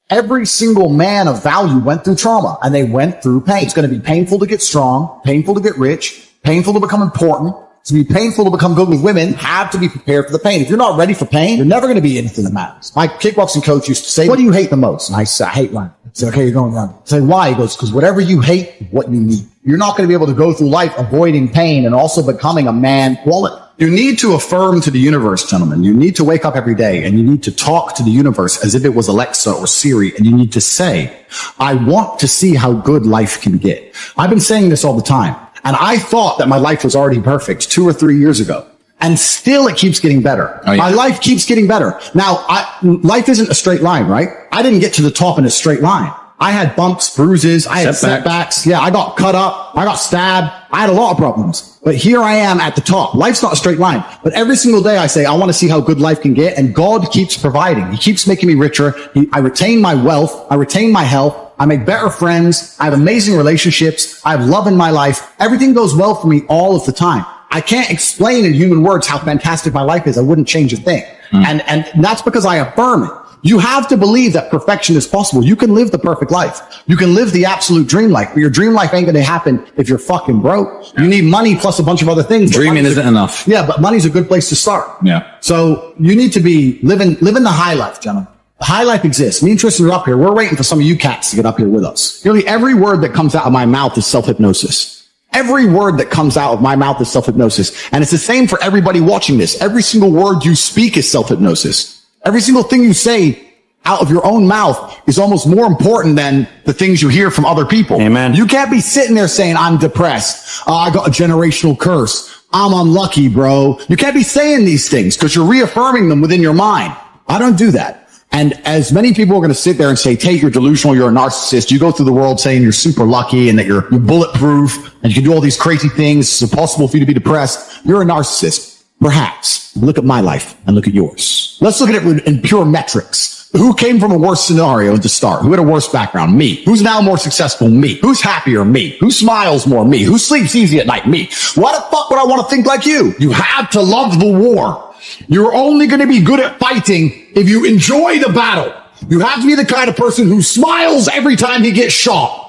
Every single man of value went through trauma and they went through pain. It's going to be painful to get strong, painful to get rich, painful to become important. To be painful to become good with women, have to be prepared for the pain. If you're not ready for pain, you're never going to be anything that matters. My kickboxing coach used to say, what do you hate the most? And I said, I hate running. I said, okay, you're going running. I said, why? He goes, because whatever you hate is what you need. You're not going to be able to go through life avoiding pain and also becoming a man quality. You need to affirm to the universe, gentlemen. You need to wake up every day and you need to talk to the universe as if it was Alexa or Siri. And you need to say, I want to see how good life can get. I've been saying this all the time. And I thought that my life was already perfect 2 or 3 years ago. And still it keeps getting better. Oh, yeah. My life keeps getting better. Now, life isn't a straight line, right? I didn't get to the top in a straight line. I had bumps, bruises. I had setbacks. Yeah, I got cut up. I got stabbed. I had a lot of problems. But here I am at the top. Life's not a straight line. But every single day I say, I want to see how good life can get. And God keeps providing. He keeps making me richer. I retain my wealth. I retain my health. I make better friends. I have amazing relationships. I have love in my life. Everything goes well for me all of the time. I can't explain in human words how fantastic my life is. I wouldn't change a thing. And that's because I affirm it. You have to believe that perfection is possible. You can live the perfect life. You can live the absolute dream life, but your dream life ain't going to happen if you're fucking broke. You need money plus a bunch of other things. Dreaming isn't enough. Yeah, but money's a good place to start. Yeah. So you need to be living the high life, gentlemen. The high life exists. Me and Tristan are up here. We're waiting for some of you cats to get up here with us. Nearly every word that comes out of my mouth is self-hypnosis. Every word that comes out of my mouth is self-hypnosis. And it's the same for everybody watching this. Every single word you speak is self-hypnosis. Every single thing you say out of your own mouth is almost more important than the things you hear from other people. Amen. You can't be sitting there saying, I'm depressed. I got a generational curse. I'm unlucky, bro. You can't be saying these things because you're reaffirming them within your mind. I don't do that. And as many people are going to sit there and say, Tate, you're delusional, you're a narcissist. You go through the world saying you're super lucky and that you're bulletproof and you can do all these crazy things. It's impossible for you to be depressed. You're a narcissist. Perhaps. Look at my life and look at yours. Let's look at it in pure metrics. Who came from a worse scenario to start? Who had a worse background? Me. Who's now more successful? Me. Who's happier? Me. Who smiles more? Me. Who sleeps easy at night? Me. Why the fuck would I want to think like you? You have to love the war. You're only going to be good at fighting if you enjoy the battle. You have to be the kind of person who smiles every time he gets shot.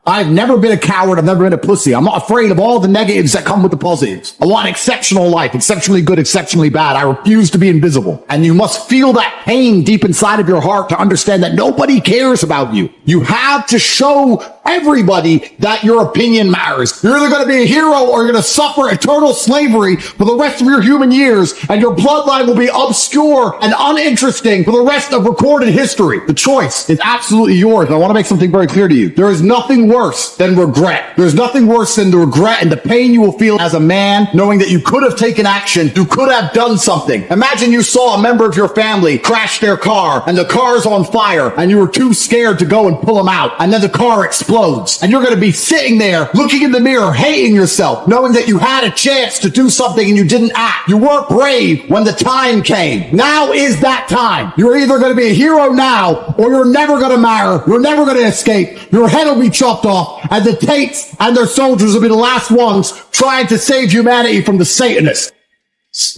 I've never been a coward. I've never been a pussy. I'm not afraid of all the negatives that come with the positives. I want exceptional life, exceptionally good, exceptionally bad. I refuse to be invisible. And you must feel that pain deep inside of your heart to understand that nobody cares about you. You have to show everybody that your opinion matters. You're either going to be a hero or you're going to suffer eternal slavery for the rest of your human years, and your bloodline will be obscure and uninteresting for the rest of recorded history. The choice is absolutely yours. And I want to make something very clear to you. There is nothing worse than regret. There's nothing worse than the regret and the pain you will feel as a man knowing that you could have taken action, you could have done something. Imagine you saw a member of your family crash their car and the car's on fire and you were too scared to go and pull them out, and then the car explodes and you're going to be sitting there looking in the mirror, hating yourself, knowing that you had a chance to do something and you didn't act. You weren't brave when the time came. Now is that time. You're either going to be a hero now or you're never going to marry. You're never going to escape. Your head will be chopped off, and the Tates and their soldiers will be the last ones trying to save humanity from the Satanists.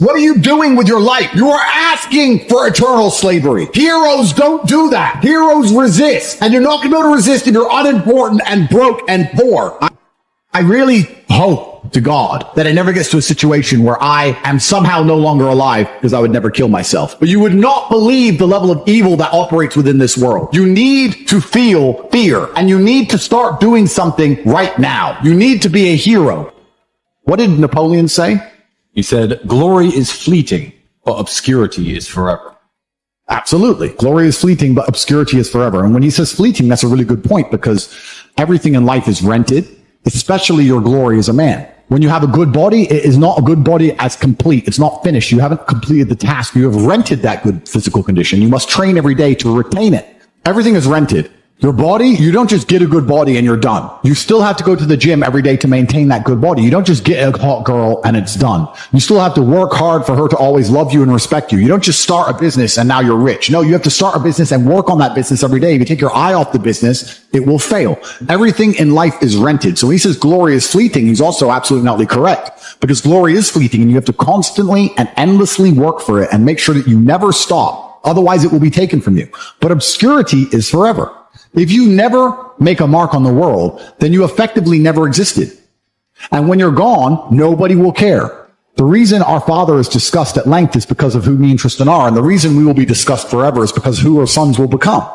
What are you doing with your life? You are asking for eternal slavery. Heroes don't do that. Heroes resist. And you're not going to be able to resist if you're unimportant and broke and poor. I really hope to God that it never gets to a situation where I am somehow no longer alive, because I would never kill myself. But you would not believe the level of evil that operates within this world. You need to feel fear, and you need to start doing something right now. You need to be a hero. What did Napoleon say? He said, glory is fleeting, but obscurity is forever. Absolutely. Glory is fleeting, but obscurity is forever. And when he says fleeting, that's a really good point, because everything in life is rented, especially your glory as a man. When you have a good body, it is not a good body as complete. It's not finished. You haven't completed the task. You have rented that good physical condition. You must train every day to retain it. Everything is rented. Your body, you don't just get a good body and you're done. You still have to go to the gym every day to maintain that good body. You don't just get a hot girl and it's done. You still have to work hard for her to always love you and respect you. You don't just start a business and now you're rich. No, you have to start a business and work on that business every day. If you take your eye off the business, it will fail. Everything in life is rented. So when he says glory is fleeting, he's also absolutely not correct, because glory is fleeting and you have to constantly and endlessly work for it and make sure that you never stop. Otherwise, it will be taken from you. But obscurity is forever. If you never make a mark on the world, then you effectively never existed. And when you're gone, nobody will care. The reason our Father is discussed at length is because of who me and Tristan are. And the reason we will be discussed forever is because who our sons will become.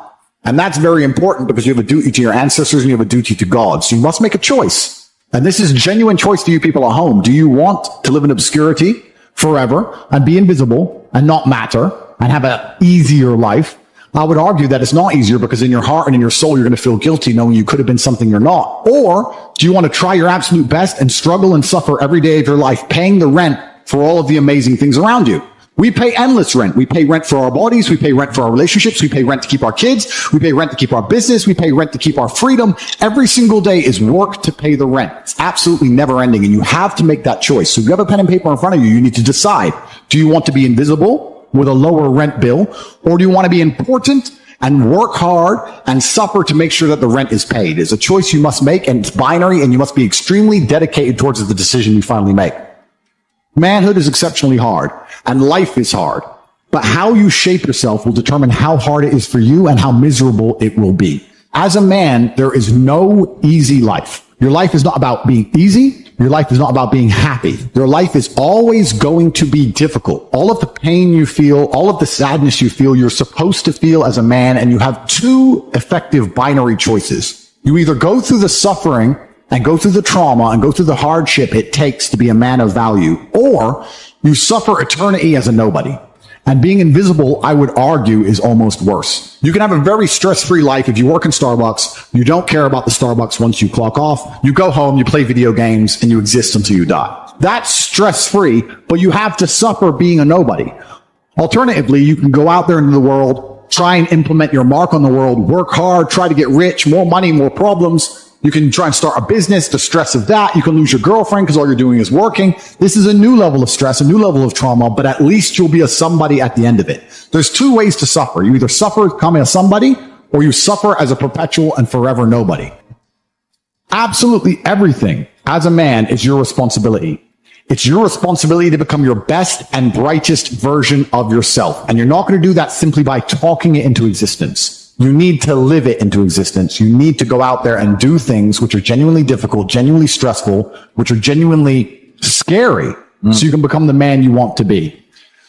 And that's very important because you have a duty to your ancestors and you have a duty to God. So you must make a choice. And this is a genuine choice to you people at home. Do you want to live in obscurity forever and be invisible and not matter and have an easier life? I would argue that it's not easier because in your heart and in your soul, you're going to feel guilty knowing you could have been something you're not. Or do you want to try your absolute best and struggle and suffer every day of your life, paying the rent for all of the amazing things around you? We pay endless rent. We pay rent for our bodies. We pay rent for our relationships. We pay rent to keep our kids. We pay rent to keep our business. We pay rent to keep our freedom. Every single day is work to pay the rent. It's absolutely never ending. And you have to make that choice. So if you have a pen and paper in front of you, you need to decide. Do you want to be invisible with a lower rent bill? Or do you want to be important and work hard and suffer to make sure that the rent is paid? It's a choice you must make, and it's binary, and you must be extremely dedicated towards the decision you finally make. Manhood is exceptionally hard, and life is hard. But how you shape yourself will determine how hard it is for you and how miserable it will be. As a man, there is no easy life. Your life is not about being easy. Your life is not about being happy. Your life is always going to be difficult. All of the pain you feel, all of the sadness you feel, you're supposed to feel as a man, and you have two effective binary choices. You either go through the suffering and go through the trauma and go through the hardship it takes to be a man of value, or you suffer eternity as a nobody. And being invisible, I would argue, is almost worse. You can have a very stress-free life if you work in Starbucks. You don't care about the Starbucks once you clock off. You go home, you play video games, and you exist until you die. That's stress-free, but you have to suffer being a nobody. Alternatively, you can go out there into the world, try and implement your mark on the world, work hard, try to get rich, more money, more problems. You can try and start a business, the stress of that. You can lose your girlfriend because all you're doing is working. This is a new level of stress, a new level of trauma, but at least you'll be a somebody at the end of it. There's two ways to suffer. You either suffer becoming a somebody, or you suffer as a perpetual and forever nobody. Absolutely everything as a man is your responsibility. It's your responsibility to become your best and brightest version of yourself. And you're not going to do that simply by talking it into existence. You need to live it into existence. You need to go out there and do things which are genuinely difficult, genuinely stressful, which are genuinely scary, so you can become the man you want to be.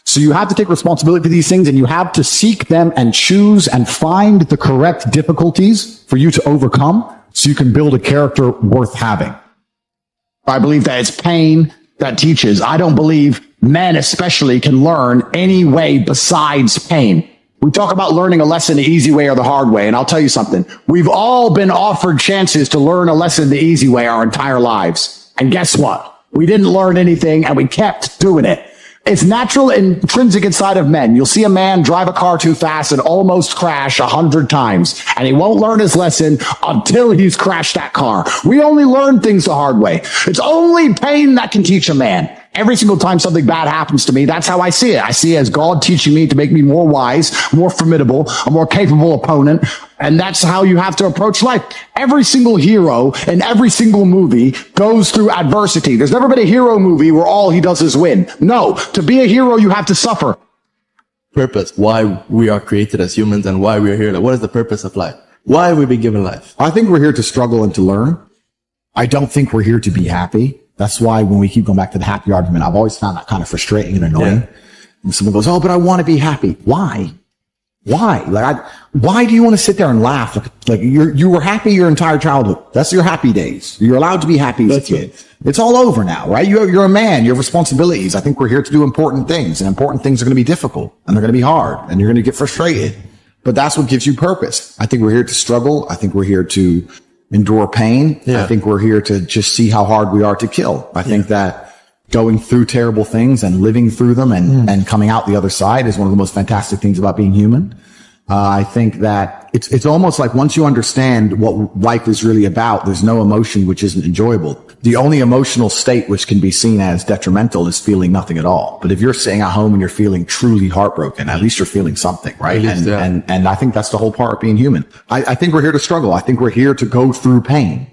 So you have to take responsibility for these things, and you have to seek them and choose and find the correct difficulties for you to overcome so you can build a character worth having. I believe that it's pain that teaches. I don't believe men especially can learn any way besides pain. We talk about learning a lesson the easy way or the hard way, and I'll tell you something. We've all been offered chances to learn a lesson the easy way our entire lives. And guess what? We didn't learn anything, and we kept doing it. It's natural and intrinsic inside of men. You'll see a man drive a car too fast and almost crash 100 times, and he won't learn his lesson until he's crashed that car. We only learn things the hard way. It's only pain that can teach a man. Every single time something bad happens to me, that's how I see it. I see it as God teaching me to make me more wise, more formidable, a more capable opponent. And that's how you have to approach life. Every single hero in every single movie goes through adversity. There's never been a hero movie where all he does is win. No, to be a hero, you have to suffer. Purpose, why we are created as humans and why we are here. Like, what is the purpose of life? Why have we been given life? I think we're here to struggle and to learn. I don't think we're here to be happy. That's why when we keep going back to the happy argument, I've always found that kind of frustrating and annoying. Yeah. And someone goes, oh, but I want to be happy. Why? Why? Why do you want to sit there and laugh? Like you were happy your entire childhood. That's your happy days. You're allowed to be happy as a kid. Right. It's all over now, right? You're a man. You have responsibilities. I think we're here to do important things, and important things are going to be difficult, and they're going to be hard, and you're going to get frustrated. But that's what gives you purpose. I think we're here to struggle. I think we're here to endure pain. Yeah. I think we're here to just see how hard we are to kill. I think that going through terrible things and living through them and coming out the other side is one of the most fantastic things about being human. I think that it's almost like once you understand what life is really about, there's no emotion which isn't enjoyable. The only emotional state which can be seen as detrimental is feeling nothing at all. But if you're sitting at home and you're feeling truly heartbroken, at least you're feeling something, right? And I think that's the whole part of being human. I think we're here to struggle. I think we're here to go through pain.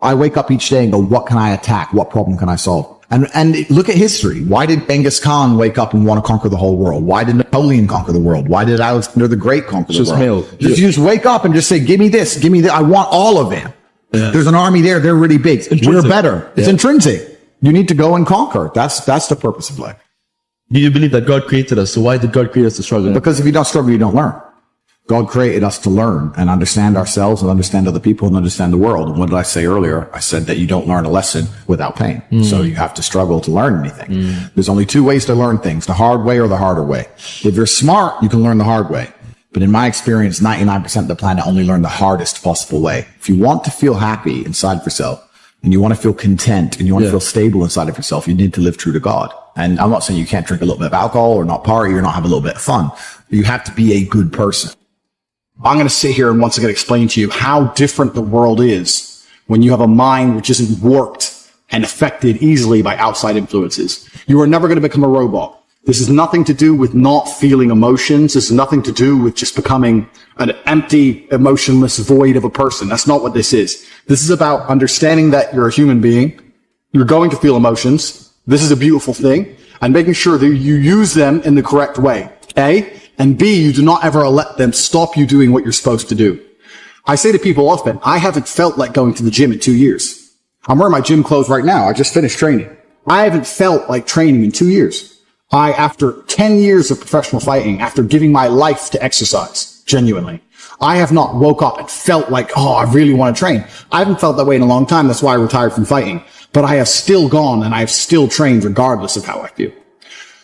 I wake up each day and go, what can I attack? What problem can I solve? And look at history. Why did Genghis Khan wake up and want to conquer the whole world? Why did Napoleon conquer the world? Why did Alexander the Great conquer the world? You just wake up and just say, give me this, give me that. I want all of it. Yeah. There's an army there. They're really big. We're better. It's intrinsic. You need to go and conquer. That's the purpose of life. Do you believe that God created us? So why did God create us to struggle? Because if you don't struggle, you don't learn. God created us to learn and understand ourselves and understand other people and understand the world. And what did I say earlier? I said that you don't learn a lesson without pain. So you have to struggle to learn anything. There's only two ways to learn things, the hard way or the harder way. If you're smart, you can learn the hard way. But in my experience, 99% of the planet only learn the hardest possible way. If you want to feel happy inside of yourself and you want to feel content and you want to feel stable inside of yourself, you need to live true to God. And I'm not saying you can't drink a little bit of alcohol or not party or not have a little bit of fun. You have to be a good person. I'm going to sit here and once again explain to you how different the world is when you have a mind which isn't warped and affected easily by outside influences. You are never going to become a robot. This is nothing to do with not feeling emotions. This is nothing to do with just becoming an empty, emotionless void of a person. That's not what this is. This is about understanding that you're a human being. You're going to feel emotions. This is a beautiful thing. And making sure that you use them in the correct way. A. And B, you do not ever let them stop you doing what you're supposed to do. I say to people often, I haven't felt like going to the gym in 2 years. I'm wearing my gym clothes right now. I just finished training. I haven't felt like training in 2 years. After 10 years of professional fighting, after giving my life to exercise, genuinely, I have not woke up and felt like, oh, I really want to train. I haven't felt that way in a long time. That's why I retired from fighting. But I have still gone and I have still trained regardless of how I feel.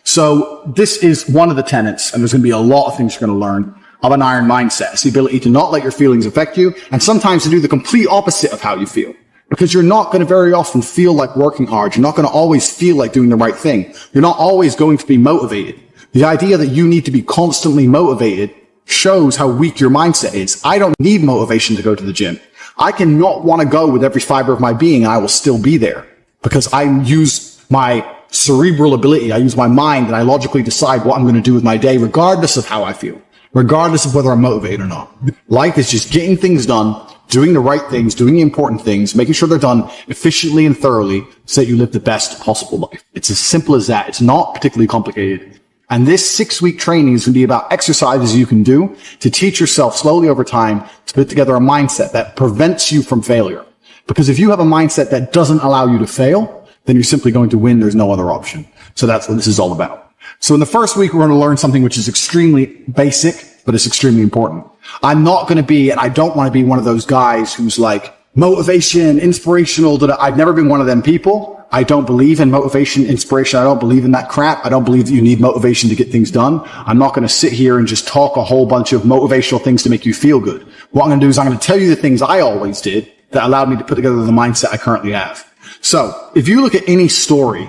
So this is one of the tenets, and there's going to be a lot of things you're going to learn, of an iron mindset. It's the ability to not let your feelings affect you, and sometimes to do the complete opposite of how you feel. Because you're not going to very often feel like working hard. You're not going to always feel like doing the right thing. You're not always going to be motivated. The idea that you need to be constantly motivated shows how weak your mindset is. I don't need motivation to go to the gym. I can not want to go with every fiber of my being, and I will still be there. Because I use my cerebral ability. I use my mind and I logically decide what I'm going to do with my day, regardless of how I feel, regardless of whether I'm motivated or not. Life is just getting things done, doing the right things, doing the important things, making sure they're done efficiently and thoroughly so that you live the best possible life. It's as simple as that. It's not particularly complicated. And this 6-week training is going to be about exercises you can do to teach yourself slowly over time to put together a mindset that prevents you from failure. Because if you have a mindset that doesn't allow you to fail, then you're simply going to win. There's no other option. So that's what this is all about. So in the first week, we're going to learn something which is extremely basic, but it's extremely important. I'm not going to be, and I don't want to be one of those guys who's like motivation, inspirational. I've never been one of them people. I don't believe in motivation, inspiration. I don't believe in that crap. I don't believe that you need motivation to get things done. I'm not going to sit here and just talk a whole bunch of motivational things to make you feel good. What I'm going to do is I'm going to tell you the things I always did that allowed me to put together the mindset I currently have. So, if you look at any story,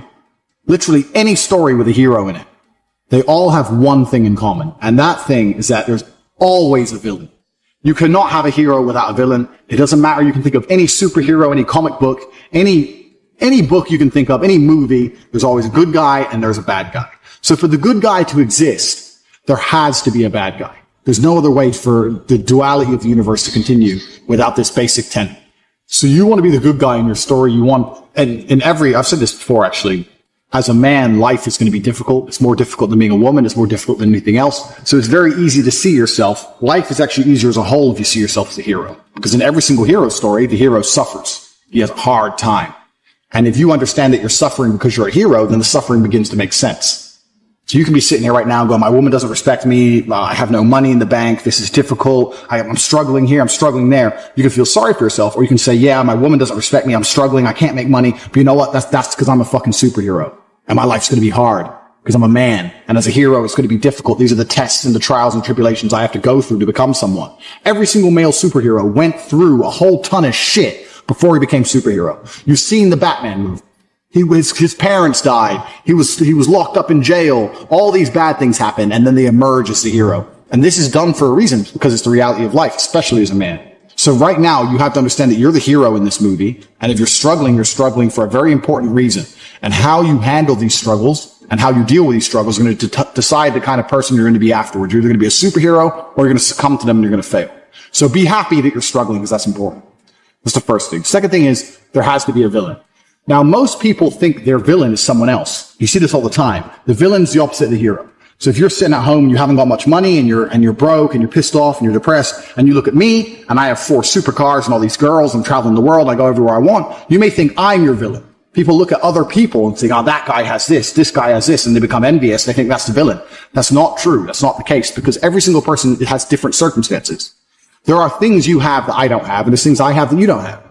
literally any story with a hero in it, they all have one thing in common. And that thing is that there's always a villain. You cannot have a hero without a villain. It doesn't matter. You can think of any superhero, any comic book, any book you can think of, any movie. There's always a good guy and there's a bad guy. So for the good guy to exist, there has to be a bad guy. There's no other way for the duality of the universe to continue without this basic tenet. So you want to be the good guy in your story. You want, and I've said this before actually, as a man, life is going to be difficult. It's more difficult than being a woman. It's more difficult than anything else. So it's very easy to see yourself. Life is actually easier as a whole if you see yourself as a hero. Because in every single hero story, the hero suffers. He has a hard time. And if you understand that you're suffering because you're a hero, then the suffering begins to make sense. So you can be sitting here right now going, my woman doesn't respect me. I have no money in the bank. This is difficult. I'm struggling here. I'm struggling there. You can feel sorry for yourself, or you can say, yeah, my woman doesn't respect me. I'm struggling. I can't make money. But you know what? That's because I'm a fucking superhero and my life's going to be hard because I'm a man. And as a hero, it's going to be difficult. These are the tests and the trials and tribulations I have to go through to become someone. Every single male superhero went through a whole ton of shit before he became superhero. You've seen the Batman movie. His parents died. He was locked up in jail. All these bad things happen, and then they emerge as the hero. And this is done for a reason, because it's the reality of life, especially as a man. So right now, you have to understand that you're the hero in this movie. And if you're struggling for a very important reason. And how you handle these struggles and how you deal with these struggles are going to decide the kind of person you're going to be afterwards. You're either going to be a superhero or you're going to succumb to them and you're going to fail. So be happy that you're struggling, because that's important. That's the first thing. Second thing is there has to be a villain. Now, most people think their villain is someone else. You see this all the time. The villain's the opposite of the hero. So if you're sitting at home and you haven't got much money and you're broke and you're pissed off and you're depressed and you look at me and I have 4 supercars and all these girls, I'm traveling the world, I go everywhere I want, you may think I'm your villain. People look at other people and think, oh, that guy has this guy has this, and they become envious. They think that's the villain. That's not true. That's not the case, because every single person has different circumstances. There are things you have that I don't have, and there's things I have that you don't have.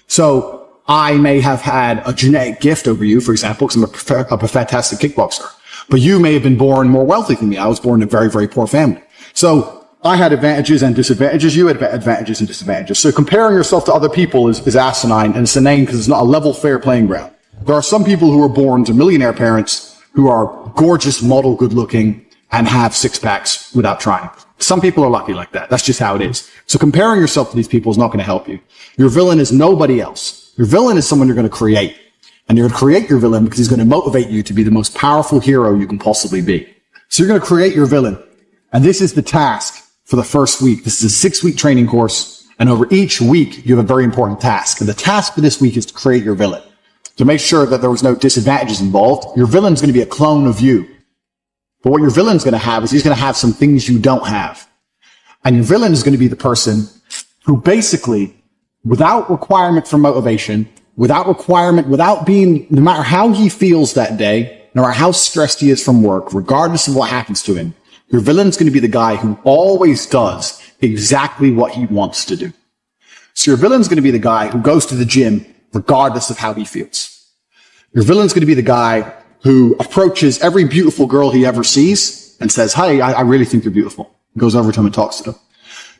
So I may have had a genetic gift over you, for example, because I'm a fantastic kickboxer. But you may have been born more wealthy than me. I was born in a very, very poor family. So I had advantages and disadvantages. You had advantages and disadvantages. So comparing yourself to other people is asinine, and it's inane because it's not a level, fair playing ground. There are some people who are born to millionaire parents who are gorgeous, model, good looking, and have 6-packs without trying. Some people are lucky like that. That's just how it is. So comparing yourself to these people is not going to help you. Your villain is nobody else. Your villain is someone you're going to create. And you're going to create your villain because he's going to motivate you to be the most powerful hero you can possibly be. So you're going to create your villain. And this is the task for the first week. This is a 6-week training course. And over each week, you have a very important task. And the task for this week is to create your villain. To make sure that there was no disadvantages involved, your villain's going to be a clone of you. But what your villain's going to have is he's going to have some things you don't have. And your villain is going to be the person who basically, without requirement for motivation, without being, no matter how he feels that day, no matter how stressed he is from work, regardless of what happens to him, your villain's going to be the guy who always does exactly what he wants to do. So your villain's going to be the guy who goes to the gym regardless of how he feels. Your villain's going to be the guy who approaches every beautiful girl he ever sees and says, hey, I really think you're beautiful. Goes over to him and talks to them.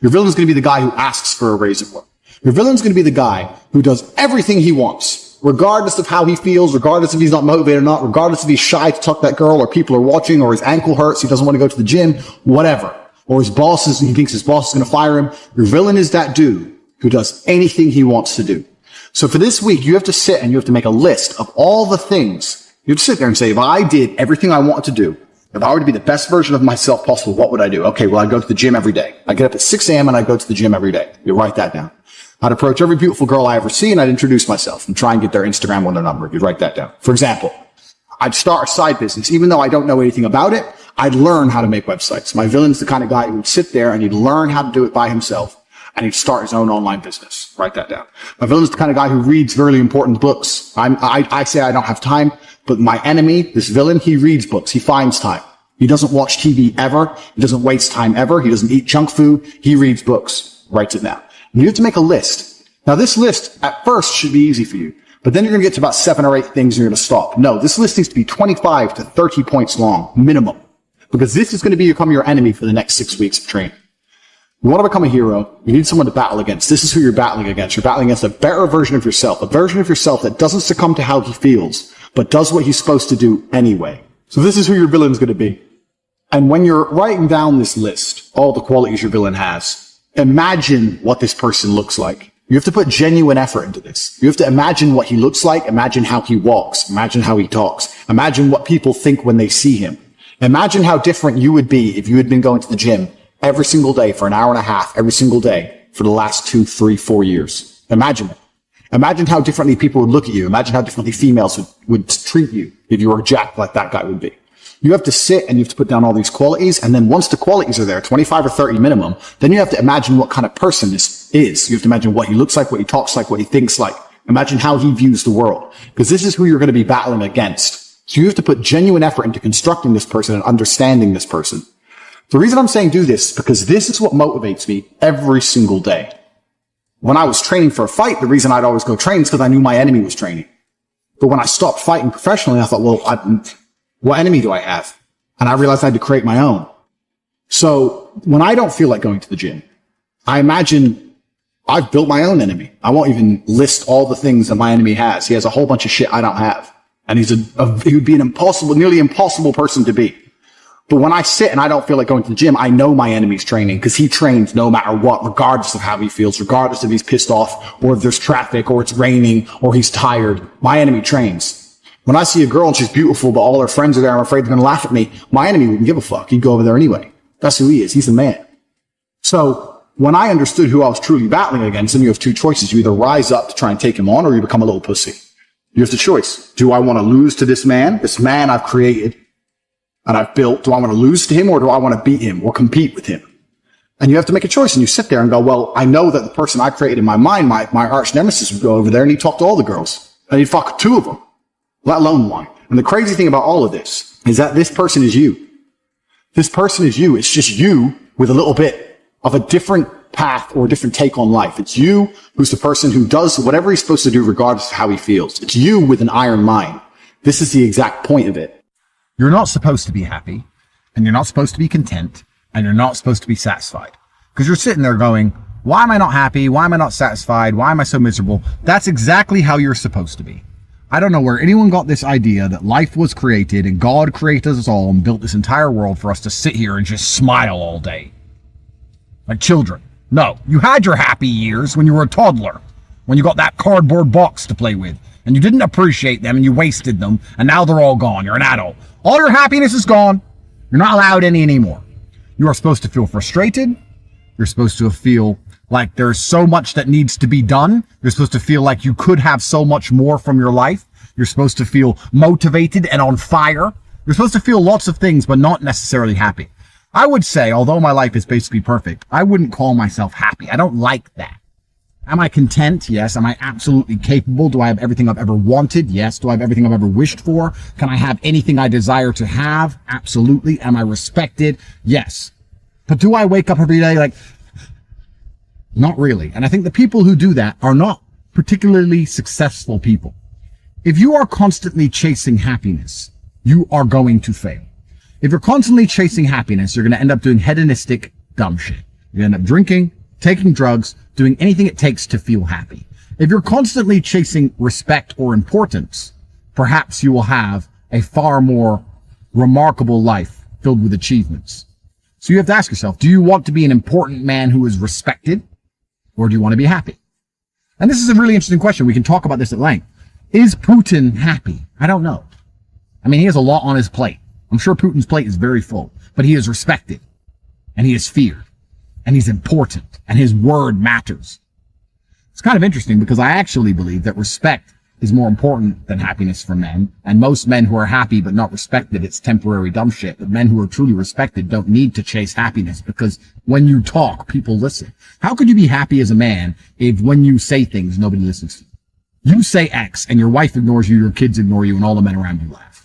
Your villain's going to be the guy who asks for a raise at work. Your villain's going to be the guy who does everything he wants, regardless of how he feels, regardless if he's not motivated or not, regardless if he's shy to talk to that girl or people are watching or his ankle hurts, he doesn't want to go to the gym, whatever. Or he thinks his boss is going to fire him. Your villain is that dude who does anything he wants to do. So for this week, you have to sit and you have to make a list of all the things. You have to sit there and say, if I did everything I wanted to do, if I were to be the best version of myself possible, what would I do? Okay, well, I'd go to the gym every day. I get up at 6 a.m. and I go to the gym every day. You write that down. I'd approach every beautiful girl I ever see and I'd introduce myself and try and get their Instagram or their number. You'd write that down. For example, I'd start a side business. Even though I don't know anything about it, I'd learn how to make websites. My villain's the kind of guy who would sit there and he'd learn how to do it by himself. And he'd start his own online business. Write that down. My villain's the kind of guy who reads really important books. I say I don't have time, but my enemy, this villain, he reads books. He finds time. He doesn't watch TV ever. He doesn't waste time ever. He doesn't eat junk food. He reads books. Writes it down. And you have to make a list. Now, this list at first should be easy for you, but then you're going to get to about 7 or 8 things and you're going to stop. No, this list needs to be 25 to 30 points long, minimum, because this is going to become your enemy for the next 6 weeks of training. You want to become a hero, you need someone to battle against. This is who you're battling against. You're battling against a better version of yourself, a version of yourself that doesn't succumb to how he feels, but does what he's supposed to do anyway. So this is who your villain's going to be. And when you're writing down this list, all the qualities your villain has, imagine what this person looks like. You have to put genuine effort into this. You have to imagine what he looks like, imagine how he walks, imagine how he talks, imagine what people think when they see him. Imagine how different you would be if you had been going to the gym every single day for an hour and a half, every single day for the last 2, 3, 4 years. Imagine it. Imagine how differently people would look at you. Imagine how differently females would treat you if you were jacked like that guy would be. You have to sit and you have to put down all these qualities. And then once the qualities are there, 25 or 30 minimum, then you have to imagine what kind of person this is. You have to imagine what he looks like, what he talks like, what he thinks like. Imagine how he views the world, because this is who you're going to be battling against. So you have to put genuine effort into constructing this person and understanding this person. The reason I'm saying do this is because this is what motivates me every single day. When I was training for a fight, the reason I'd always go train is because I knew my enemy was training. But when I stopped fighting professionally, I thought, well, what enemy do I have? And I realized I had to create my own. So when I don't feel like going to the gym, I imagine I've built my own enemy. I won't even list all the things that my enemy has. He has a whole bunch of shit I don't have. And he would be an nearly impossible person to beat. But when I sit and I don't feel like going to the gym, I know my enemy's training because he trains no matter what, regardless of how he feels, regardless if he's pissed off or if there's traffic or it's raining or he's tired. My enemy trains. When I see a girl and she's beautiful, but all her friends are there, I'm afraid they're going to laugh at me. My enemy wouldn't give a fuck. He'd go over there anyway. That's who he is. He's the man. So when I understood who I was truly battling against, then you have 2 choices. You either rise up to try and take him on or you become a little pussy. You have the choice. Do I want to lose to this man I've created and I've built? Do I want to lose to him, or do I want to beat him or compete with him? And you have to make a choice, and you sit there and go, well, I know that the person I created in my mind, my arch nemesis, would go over there and he'd talk to all the girls and he'd fuck two of them, let alone one. And the crazy thing about all of this is that this person is you. This person is you. It's just you with a little bit of a different path or a different take on life. It's you who's the person who does whatever he's supposed to do regardless of how he feels. It's you with an iron mind. This is the exact point of it. You're not supposed to be happy, and you're not supposed to be content, and you're not supposed to be satisfied. Because you're sitting there going, why am I not happy? Why am I not satisfied? Why am I so miserable? That's exactly how you're supposed to be. I don't know where anyone got this idea that life was created and God created us all and built this entire world for us to sit here and just smile all day. Like children. No, you had your happy years when you were a toddler, when you got that cardboard box to play with, and you didn't appreciate them and you wasted them, and now they're all gone. You're an adult. All your happiness is gone. You're not allowed any anymore. You are supposed to feel frustrated. You're supposed to feel like there's so much that needs to be done. You're supposed to feel like you could have so much more from your life. You're supposed to feel motivated and on fire. You're supposed to feel lots of things, but not necessarily happy. I would say, although my life is basically perfect, I wouldn't call myself happy. I don't like that. Am I content? Yes. Am I absolutely capable? Do I have everything I've ever wanted? Yes. Do I have everything I've ever wished for? Can I have anything I desire to have? Absolutely. Am I respected? Yes. But do I wake up every day like, not really. And I think the people who do that are not particularly successful people. If you are constantly chasing happiness, you are going to fail. If you're constantly chasing happiness, you're going to end up doing hedonistic dumb shit. You're going to end up drinking, taking drugs, doing anything it takes to feel happy. If you're constantly chasing respect or importance, perhaps you will have a far more remarkable life filled with achievements. So you have to ask yourself, do you want to be an important man who is respected, or do you want to be happy? And this is a really interesting question. We can talk about this at length. Is Putin happy? I don't know. I mean, he has a lot on his plate. I'm sure Putin's plate is very full, but he is respected, and he is feared, and he's important, and his word matters. It's kind of interesting because I actually believe that respect is more important than happiness for men, and most men who are happy but not respected, it's temporary dumb shit. But men who are truly respected don't need to chase happiness, because when you talk, people listen. How could you be happy as a man if when you say things, nobody listens to you? You say X, and your wife ignores you, your kids ignore you, and all the men around you laugh.